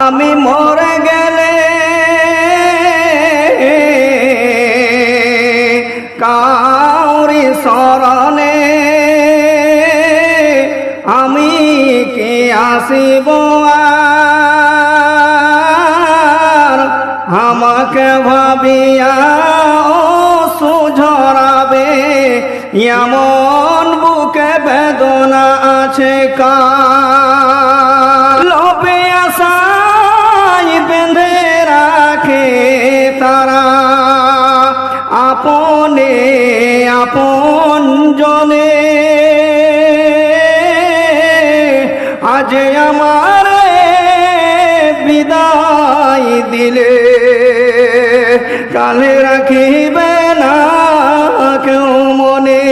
আমি মরে গেলে কাউরি শরণে আমি কি আসিব আর আমাকে ভাবিয়া সুঝরাবে এমন বুকে বেদনা আছে কার লোভে আশায় বেঁধে রাখে তারা আপনে আপন জনে আজ আমার বিদায় দিলে কালে রাখিবে না কেউ মনে